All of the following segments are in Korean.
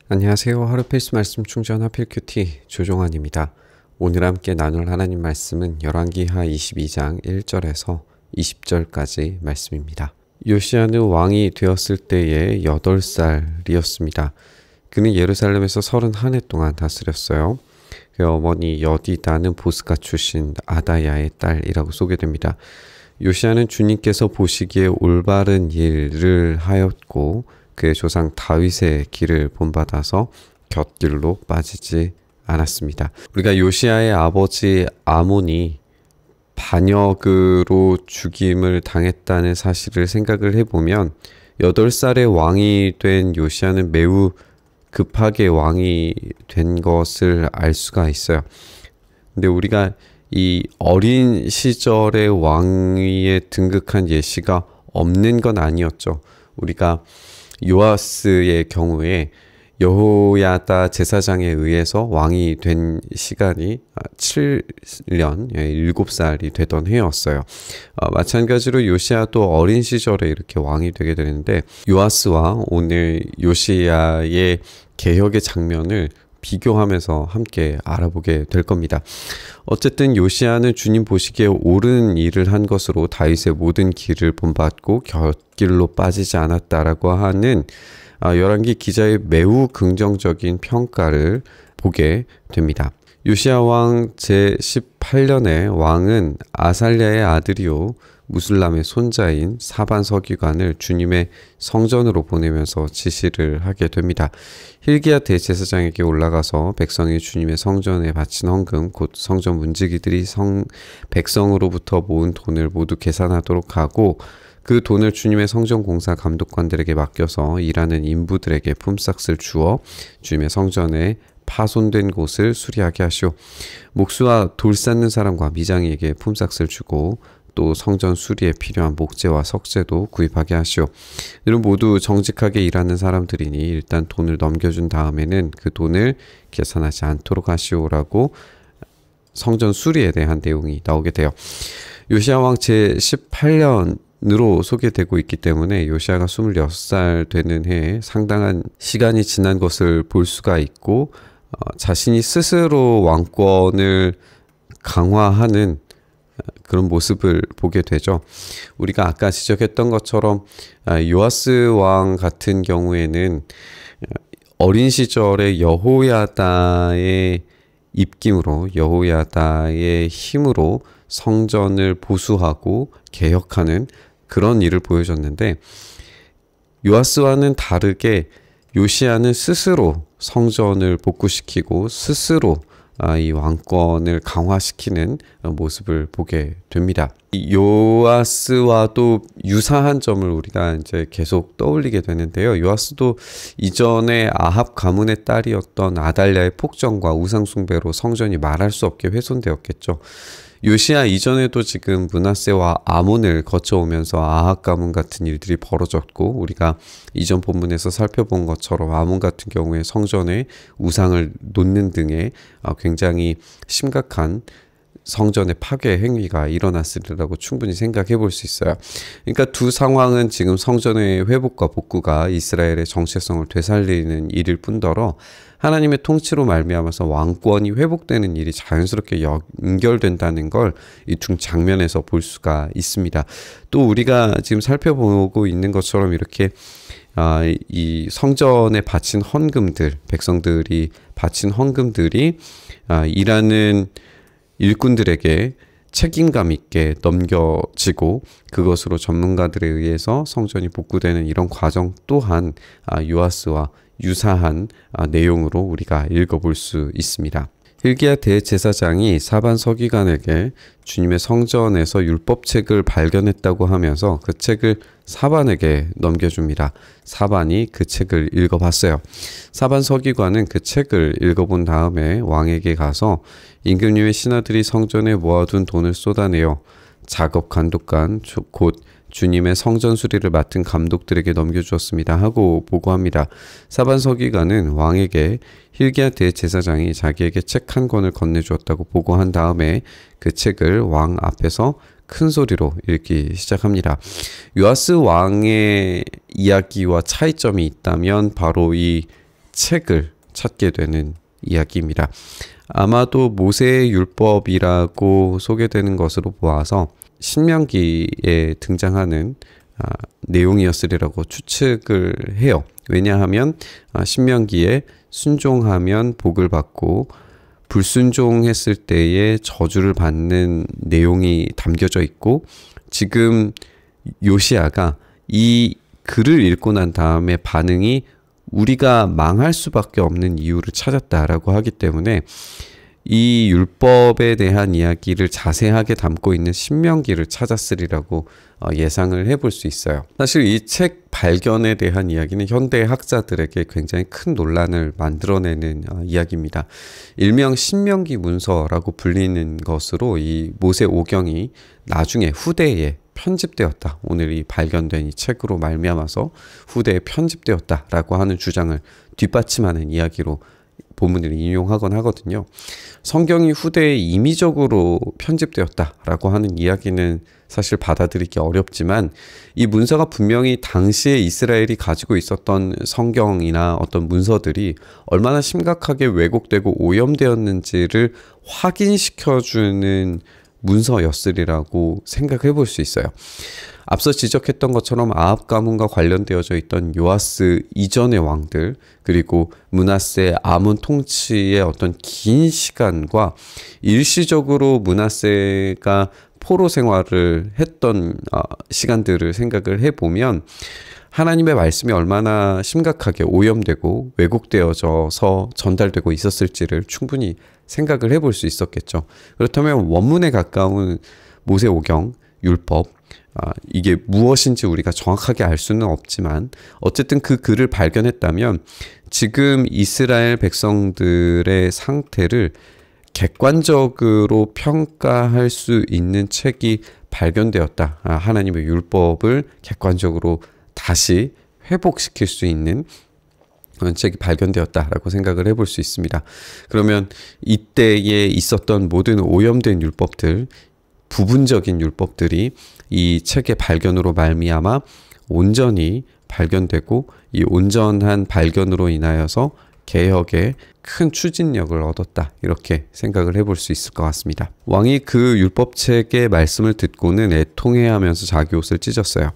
안녕하세요. 하루 필수 말씀 충전 하필 큐티 조종환입니다. 오늘 함께 나눌 하나님 말씀은 열왕기하 22장 1절에서 20절까지 말씀입니다. 요시야는 왕이 되었을 때에 8살이었습니다. 그는 예루살렘에서 31해 동안 다스렸어요. 그 어머니 여디다는 보스가 출신 아다야의 딸이라고 소개됩니다. 요시야는 주님께서 보시기에 올바른 일을 하였고 그의 조상 다윗의 길을 본받아서 곁길로 빠지지 않았습니다. 우리가 요시야의 아버지 아몬이 반역으로 죽임을 당했다는 사실을 생각을 해보면 8살의 왕이 된 요시야는 매우 급하게 왕이 된 것을 알 수가 있어요. 근데 우리가 이 어린 시절의 왕위에 등극한 예시가 없는 건 아니었죠. 우리가 요아스의 경우에 여호야다 제사장에 의해서 왕이 된 시간이 7년, 7살이 되던 해였어요. 마찬가지로 요시야도 어린 시절에 이렇게 왕이 되게 되는데 요아스와 오늘 요시야의 개혁의 장면을 비교하면서 함께 알아보게 될 겁니다. 어쨌든 요시야는 주님 보시기에 옳은 일을 한 것으로 다윗의 모든 길을 본받고 곁길로 빠지지 않았다라고 하는 열왕기 기자의 매우 긍정적인 평가를 보게 됩니다. 요시야 왕 제18년에 왕은 아살랴의 아들이요 무술람의 손자인 사반 서기관을 주님의 성전으로 보내면서 지시를 하게 됩니다. hil기야 대제사장에게 올라가서 백성이 주님의 성전에 바친 헌금 곧 성전 문지기들이 백성으로부터 모은 돈을 모두 계산하도록 하고 그 돈을 주님의 성전 공사 감독관들에게 맡겨서 일하는 인부들에게 품삯을 주어 주님의 성전에 파손된 곳을 수리하게 하시오. 목수와 돌 쌓는 사람과 미장이에게 품삯을 주고 또 성전 수리에 필요한 목재와 석재도 구입하게 하시오. 이는 모두 정직하게 일하는 사람들이니 일단 돈을 넘겨준 다음에는 그 돈을 계산하지 않도록 하시오라고 성전 수리에 대한 내용이 나오게 돼요. 요시야 왕 제18년으로 소개되고 있기 때문에 요시야가 26살 되는 해에 상당한 시간이 지난 것을 볼 수가 있고 자신이 스스로 왕권을 강화하는 그런 모습을 보게 되죠. 우리가 아까 지적했던 것처럼 요아스 왕 같은 경우에는 어린 시절에 여호야다의 입김으로 여호야다의 힘으로 성전을 보수하고 개혁하는 그런 일을 보여줬는데 요아스와는 다르게 요시야는 스스로 성전을 복구시키고 스스로 이 왕권을 강화시키는 모습을 보게 됩니다. 요아스와도 유사한 점을 우리가 이제 계속 떠올리게 되는데요. 요아스도 이전에 아합 가문의 딸이었던 아달랴의 폭정과 우상숭배로 성전이 말할 수 없게 훼손되었겠죠. 요시야 이전에도 지금 므낫세와 아몬을 거쳐오면서 아합 가문 같은 일들이 벌어졌고 우리가 이전 본문에서 살펴본 것처럼 아몬 같은 경우에 성전에 우상을 놓는 등의 굉장히 심각한 성전의 파괴 행위가 일어났으리라고 충분히 생각해 볼 수 있어요. 그러니까 두 상황은 지금 성전의 회복과 복구가 이스라엘의 정체성을 되살리는 일일 뿐더러 하나님의 통치로 말미암아서 왕권이 회복되는 일이 자연스럽게 연결된다는 걸 이 두 장면에서 볼 수가 있습니다. 또 우리가 지금 살펴보고 있는 것처럼 이렇게 이 성전에 바친 헌금들, 백성들이 바친 헌금들이 일하는 일꾼들에게 책임감 있게 넘겨지고 그것으로 전문가들에 의해서 성전이 복구되는 이런 과정 또한 요아스와 유사한 내용으로 우리가 읽어볼 수 있습니다. hil기야 대제사장이 사반 서기관에게 주님의 성전에서 율법책을 발견했다고 하면서 그 책을 사반에게 넘겨줍니다. 사반이 그 책을 읽어봤어요. 사반 서기관은 그 책을 읽어본 다음에 왕에게 가서 임금님의 신하들이 성전에 모아둔 돈을 쏟아내어 작업 감독관 곧 주님의 성전 수리를 맡은 감독들에게 넘겨주었습니다 하고 보고합니다. 사반 서기관은 왕에게 hil기야 대제사장이 자기에게 책 한 권을 건네주었다고 보고한 다음에 그 책을 왕 앞에서 큰 소리로 읽기 시작합니다. 요아스 왕의 이야기와 차이점이 있다면 바로 이 책을 찾게 되는 이야기입니다. 아마도 모세의 율법이라고 소개되는 것으로 보아서 신명기에 등장하는 내용이었으리라고 추측을 해요. 왜냐하면 신명기에 순종하면 복을 받고 불순종했을 때에 저주를 받는 내용이 담겨져 있고, 지금 요시야가 이 글을 읽고 난 다음에 반응이 우리가 망할 수밖에 없는 이유를 찾았다라고 하기 때문에 이 율법에 대한 이야기를 자세하게 담고 있는 신명기를 찾았으리라고 예상을 해볼 수 있어요. 사실 이 책 발견에 대한 이야기는 현대 학자들에게 굉장히 큰 논란을 만들어내는 이야기입니다. 일명 신명기 문서라고 불리는 것으로 이 모세 오경이 나중에 후대에 편집되었다. 오늘 이 발견된 이 책으로 말미암아서 후대에 편집되었다라고 하는 주장을 뒷받침하는 이야기로 본문을 인용하곤 하거든요. 성경이 후대에 임의적으로 편집되었다라고 하는 이야기는 사실 받아들이기 어렵지만, 이 문서가 분명히 당시에 이스라엘이 가지고 있었던 성경이나 어떤 문서들이 얼마나 심각하게 왜곡되고 오염되었는지를 확인시켜주는 문서였으리라고 생각해 볼 수 있어요. 앞서 지적했던 것처럼 아합 가문과 관련되어져 있던 요아스 이전의 왕들, 그리고 므낫세 아몬 통치의 어떤 긴 시간과 일시적으로 므낫세가 포로 생활을 했던 시간들을 생각을 해보면 하나님의 말씀이 얼마나 심각하게 오염되고 왜곡되어져서 전달되고 있었을지를 충분히 생각을 해볼 수 있었겠죠. 그렇다면 원문에 가까운 모세오경, 율법, 이게 무엇인지 우리가 정확하게 알 수는 없지만 어쨌든 그 글을 발견했다면 지금 이스라엘 백성들의 상태를 객관적으로 평가할 수 있는 책이 발견되었다. 하나님의 율법을 객관적으로 다시 회복시킬 수 있는 그런 책이 발견되었다라고 생각을 해볼 수 있습니다. 그러면 이때에 있었던 모든 오염된 율법들, 부분적인 율법들이 이 책의 발견으로 말미암아 온전히 발견되고, 이 온전한 발견으로 인하여서 개혁에 큰 추진력을 얻었다, 이렇게 생각을 해볼 수 있을 것 같습니다. 왕이 그 율법책의 말씀을 듣고는 애통해하면서 자기 옷을 찢었어요.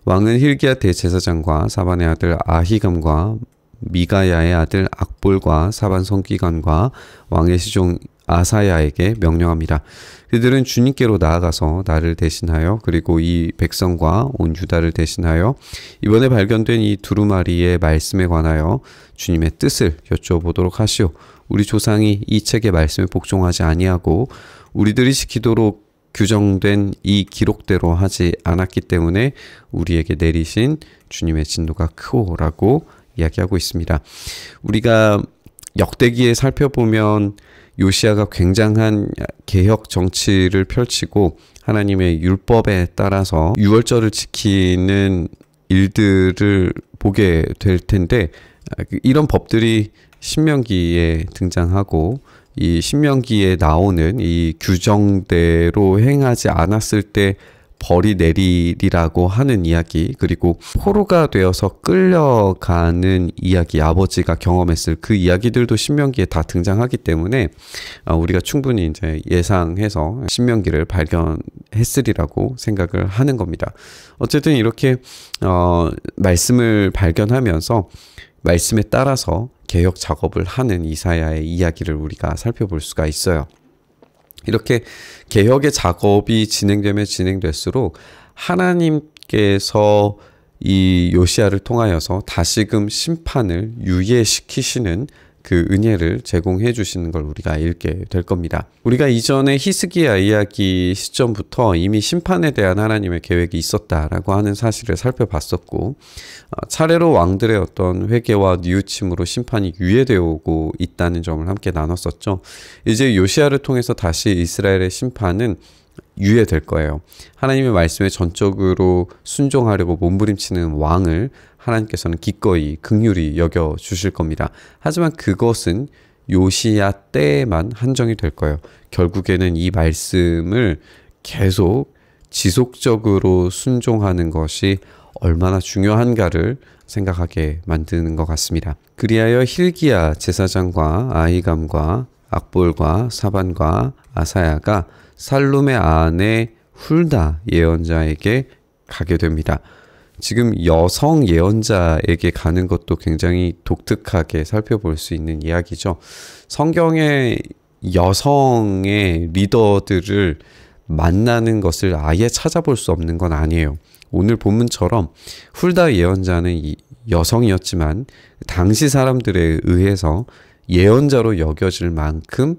왕은 힐기야 대제사장과 사반의 아들 아히감과 미가야의 아들 악볼과 사반 성기관과 왕의 시종 아사야에게 명령합니다. 그들은 주님께로 나아가서 나를 대신하여, 그리고 이 백성과 온 유다를 대신하여 이번에 발견된 이 두루마리의 말씀에 관하여 주님의 뜻을 여쭤보도록 하시오. 우리 조상이 이 책의 말씀에 복종하지 아니하고 우리들이 지키도록 규정된 이 기록대로 하지 않았기 때문에 우리에게 내리신 주님의 진노가 크오라고 이야기하고 있습니다. 우리가 역대기에 살펴보면 요시야가 굉장한 개혁 정치를 펼치고 하나님의 율법에 따라서 유월절을 지키는 일들을 보게 될 텐데, 이런 법들이 신명기에 등장하고 이 신명기에 나오는 이 규정대로 행하지 않았을 때 벌이 내리리라고 하는 이야기, 그리고 포로가 되어서 끌려가는 이야기, 아버지가 경험했을 그 이야기들도 신명기에 다 등장하기 때문에 우리가 충분히 이제 예상해서 신명기를 발견했으리라고 생각을 하는 겁니다. 어쨌든 이렇게 말씀을 발견하면서 말씀에 따라서 개혁 작업을 하는 이사야의 이야기를 우리가 살펴볼 수가 있어요. 이렇게 개혁의 작업이 진행되면 진행될수록 하나님께서 이 요시야를 통하여서 다시금 심판을 유예시키시는 그 은혜를 제공해 주시는 걸 우리가 읽게 될 겁니다. 우리가 이전에 히스기야 이야기 시점부터 이미 심판에 대한 하나님의 계획이 있었다라고 하는 사실을 살펴봤었고, 차례로 왕들의 어떤 회개와 뉘우침으로 심판이 유예되어 오고 있다는 점을 함께 나눴었죠. 이제 요시야를 통해서 다시 이스라엘의 심판은 유예될 거예요. 하나님의 말씀에 전적으로 순종하려고 몸부림치는 왕을 하나님께서는 기꺼이 긍휼히 여겨 주실 겁니다. 하지만 그것은 요시야 때에만 한정이 될 거예요. 결국에는 이 말씀을 계속 지속적으로 순종하는 것이 얼마나 중요한가를 생각하게 만드는 것 같습니다. 그리하여 hil기야 제사장과 아히감과 악볼과 사반과 아사야가 살룸의 아내 훌다 예언자에게 가게 됩니다. 지금 여성 예언자에게 가는 것도 굉장히 독특하게 살펴볼 수 있는 이야기죠. 성경의 여성의 리더들을 만나는 것을 아예 찾아볼 수 없는 건 아니에요. 오늘 본문처럼 훌다 예언자는 여성이었지만 당시 사람들에 의해서 예언자로 여겨질 만큼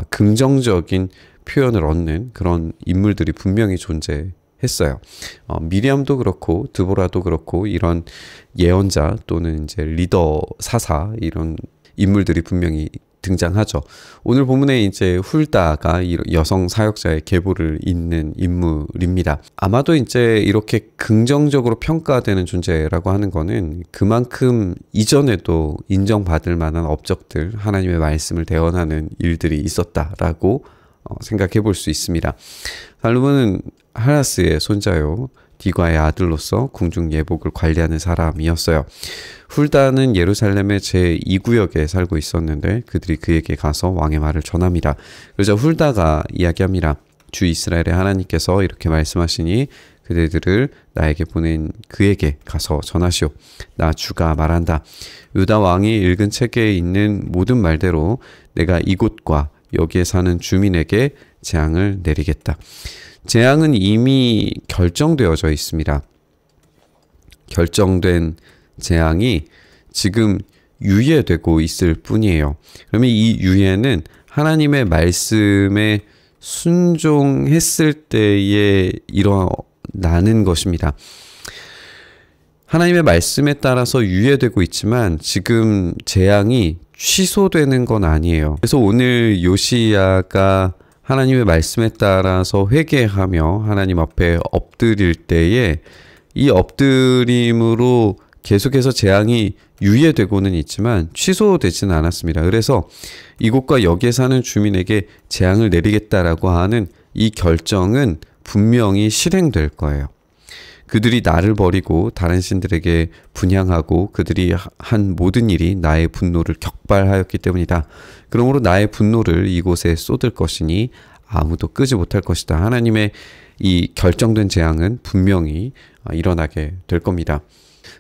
긍정적인 표현을 얻는 그런 인물들이 분명히 존재했어요. 미리암도 그렇고 드보라도 그렇고 이런 예언자 또는 이제 리더 사사 이런 인물들이 분명히 등장하죠. 오늘 본문에 이제 훌다가 여성 사역자의 계보를 잇는 인물입니다. 아마도 이제 이렇게 긍정적으로 평가되는 존재라고 하는 거는 그만큼 이전에도 인정받을 만한 업적들, 하나님의 말씀을 대언하는 일들이 있었다라고 생각해 볼 수 있습니다. 살루몬은 하라스의 손자요, 디과의 아들로서 궁중 예복을 관리하는 사람이었어요. 훌다는 예루살렘의 제2구역에 살고 있었는데 그들이 그에게 가서 왕의 말을 전합니다. 그러자 훌다가 이야기합니다. 주 이스라엘의 하나님께서 이렇게 말씀하시니 그대들을 나에게 보낸 그에게 가서 전하시오. 나 주가 말한다. 유다 왕이 읽은 책에 있는 모든 말대로 내가 이곳과 여기에 사는 주민에게 재앙을 내리겠다. 재앙은 이미 결정되어져 있습니다. 결정된 재앙이 지금 유예되고 있을 뿐이에요. 그러면 이 유예는 하나님의 말씀에 순종했을 때에 일어나는 것입니다. 하나님의 말씀에 따라서 유예되고 있지만 지금 재앙이 취소되는 건 아니에요. 그래서 오늘 요시야가 하나님의 말씀에 따라서 회개하며 하나님 앞에 엎드릴 때에 이 엎드림으로 계속해서 재앙이 유예되고는 있지만 취소되지는 않았습니다. 그래서 이곳과 여기에 사는 주민에게 재앙을 내리겠다라고 하는 이 결정은 분명히 실행될 거예요. 그들이 나를 버리고 다른 신들에게 분향하고 그들이 한 모든 일이 나의 분노를 격발하였기 때문이다. 그러므로 나의 분노를 이곳에 쏟을 것이니 아무도 끄지 못할 것이다. 하나님의 이 결정된 재앙은 분명히 일어나게 될 겁니다.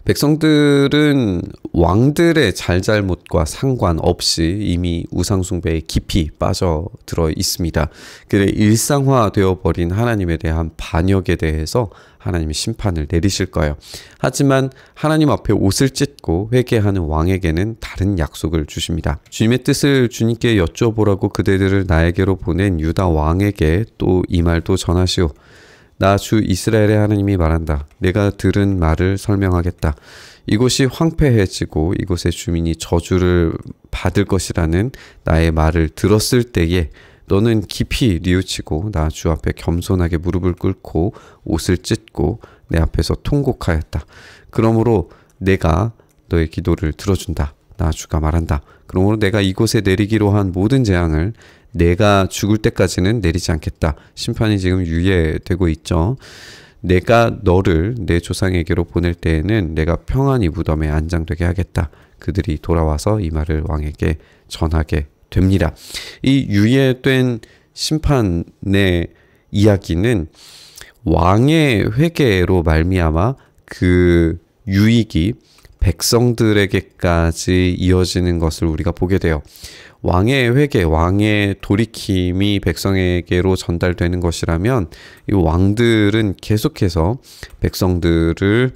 백성들은 왕들의 잘잘못과 상관없이 이미 우상숭배에 깊이 빠져들어 있습니다. 그래 일상화되어 버린 하나님에 대한 반역에 대해서 하나님이 심판을 내리실 거예요. 하지만 하나님 앞에 옷을 찢고 회개하는 왕에게는 다른 약속을 주십니다. 주님의 뜻을 주님께 여쭤보라고 그대들을 나에게로 보낸 유다 왕에게 또 이 말도 전하시오. 나 주 이스라엘의 하나님이 말한다. 내가 들은 말을 설명하겠다. 이곳이 황폐해지고 이곳의 주민이 저주를 받을 것이라는 나의 말을 들었을 때에 너는 깊이 뉘우치고 나 주 앞에 겸손하게 무릎을 꿇고 옷을 찢고 내 앞에서 통곡하였다. 그러므로 내가 너의 기도를 들어준다. 나 주가 말한다. 그러므로 내가 이곳에 내리기로 한 모든 재앙을 내가 죽을 때까지는 내리지 않겠다. 심판이 지금 유예되고 있죠. 내가 너를 내 조상에게로 보낼 때에는 내가 평안히 무덤에 안장되게 하겠다. 그들이 돌아와서 이 말을 왕에게 전하게 됩니다. 이 유예된 심판의 이야기는 왕의 회개로 말미암아 그 유익이 백성들에게까지 이어지는 것을 우리가 보게 돼요. 왕의 회개, 왕의 돌이킴이 백성에게로 전달되는 것이라면 이 왕들은 계속해서 백성들을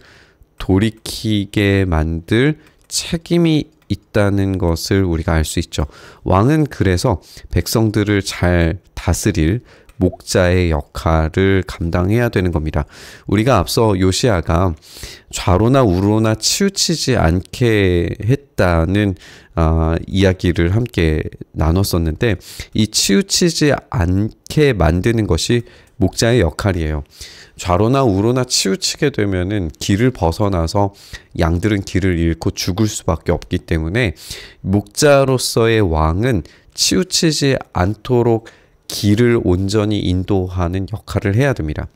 돌이키게 만들 책임이 있다는 것을 우리가 알 수 있죠. 왕은 그래서 백성들을 잘 다스릴 목자의 역할을 감당해야 되는 겁니다. 우리가 앞서 요시야가 좌로나 우로나 치우치지 않게 했다는 이야기를 함께 나눴었는데 이 치우치지 않게 만드는 것이 목자의 역할이에요. 좌로나 우로나 치우치게 되면은 길을 벗어나서 양들은 길을 잃고 죽을 수밖에 없기 때문에 목자로서의 왕은 치우치지 않도록 길을 온전히 인도하는 역할을 해야 됩니다.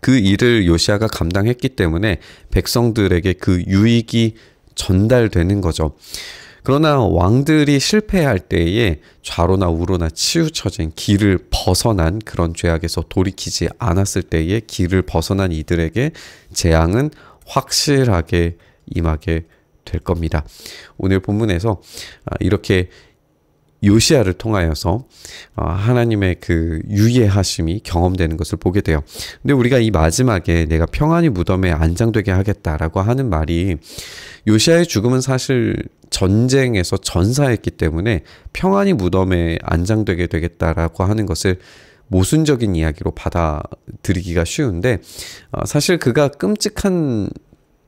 그 일을 요시아가 감당했기 때문에 백성들에게 그 유익이 전달되는 거죠. 그러나 왕들이 실패할 때에 좌로나 우로나 치우쳐진 길을 벗어난 그런 죄악에서 돌이키지 않았을 때에 길을 벗어난 이들에게 재앙은 확실하게 임하게 될 겁니다. 오늘 본문에서 이렇게 요시아를 통하여서 하나님의 그 유예하심이 경험되는 것을 보게 돼요. 근데 우리가 이 마지막에 내가 평안히 무덤에 안장되게 하겠다라고 하는 말이, 요시아의 죽음은 사실 전쟁에서 전사했기 때문에 평안히 무덤에 안장되게 되겠다라고 하는 것을 모순적인 이야기로 받아들이기가 쉬운데, 사실 그가 끔찍한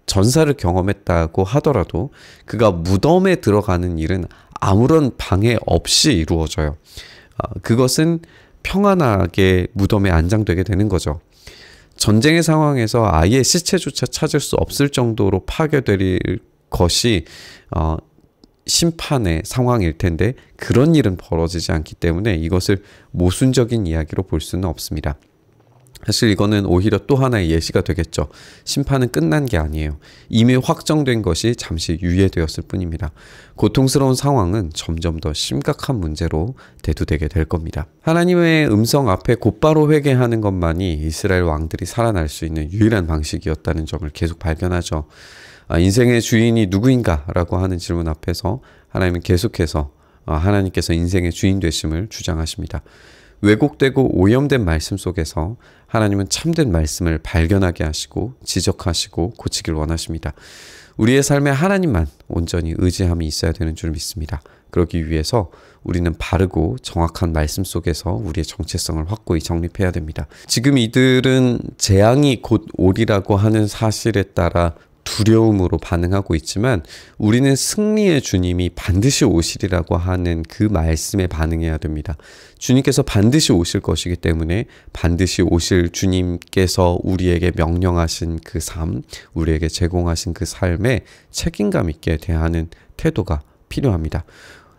전사를 경험했다고 하더라도 그가 무덤에 들어가는 일은 아무런 방해 없이 이루어져요. 그것은 평안하게 무덤에 안장되게 되는 거죠. 전쟁의 상황에서 아예 시체조차 찾을 수 없을 정도로 파괴될 것이 심판의 상황일 텐데, 그런 일은 벌어지지 않기 때문에 이것을 모순적인 이야기로 볼 수는 없습니다. 사실 이거는 오히려 또 하나의 예시가 되겠죠. 심판은 끝난 게 아니에요. 이미 확정된 것이 잠시 유예되었을 뿐입니다. 고통스러운 상황은 점점 더 심각한 문제로 대두되게 될 겁니다. 하나님의 음성 앞에 곧바로 회개하는 것만이 이스라엘 왕들이 살아날 수 있는 유일한 방식이었다는 점을 계속 발견하죠. 인생의 주인이 누구인가? 라고 하는 질문 앞에서 하나님은 계속해서 하나님께서 인생의 주인 되심을 주장하십니다. 왜곡되고 오염된 말씀 속에서 하나님은 참된 말씀을 발견하게 하시고 지적하시고 고치길 원하십니다. 우리의 삶에 하나님만 온전히 의지함이 있어야 되는 줄 믿습니다. 그러기 위해서 우리는 바르고 정확한 말씀 속에서 우리의 정체성을 확고히 정립해야 됩니다. 지금 이들은 재앙이 곧 오리라고 하는 사실에 따라 두려움으로 반응하고 있지만, 우리는 승리의 주님이 반드시 오시리라고 하는 그 말씀에 반응해야 됩니다. 주님께서 반드시 오실 것이기 때문에 반드시 오실 주님께서 우리에게 명령하신 그 삶, 우리에게 제공하신 그 삶에 책임감 있게 대하는 태도가 필요합니다.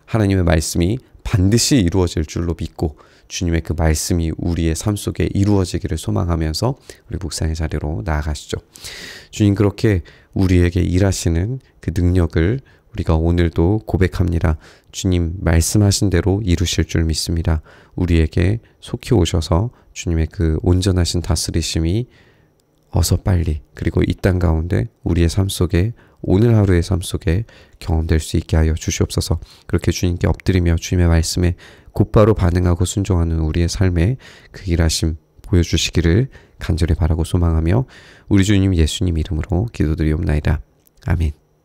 하나님의 말씀이 반드시 이루어질 줄로 믿고 주님의 그 말씀이 우리의 삶 속에 이루어지기를 소망하면서 우리 묵상의 자리로 나아가시죠. 주님, 그렇게 우리에게 일하시는 그 능력을 우리가 오늘도 고백합니다. 주님 말씀하신 대로 이루실 줄 믿습니다. 우리에게 속히 오셔서 주님의 그 온전하신 다스리심이 어서 빨리, 그리고 이 땅 가운데 우리의 삶 속에, 오늘 하루의 삶 속에 경험될 수 있게 하여 주시옵소서. 그렇게 주님께 엎드리며 주님의 말씀에 곧바로 반응하고 순종하는 우리의 삶에 그 일하심 보여주시기를 간절히 바라고 소망하며 우리 주님 예수님 이름으로 기도드리옵나이다. 아멘.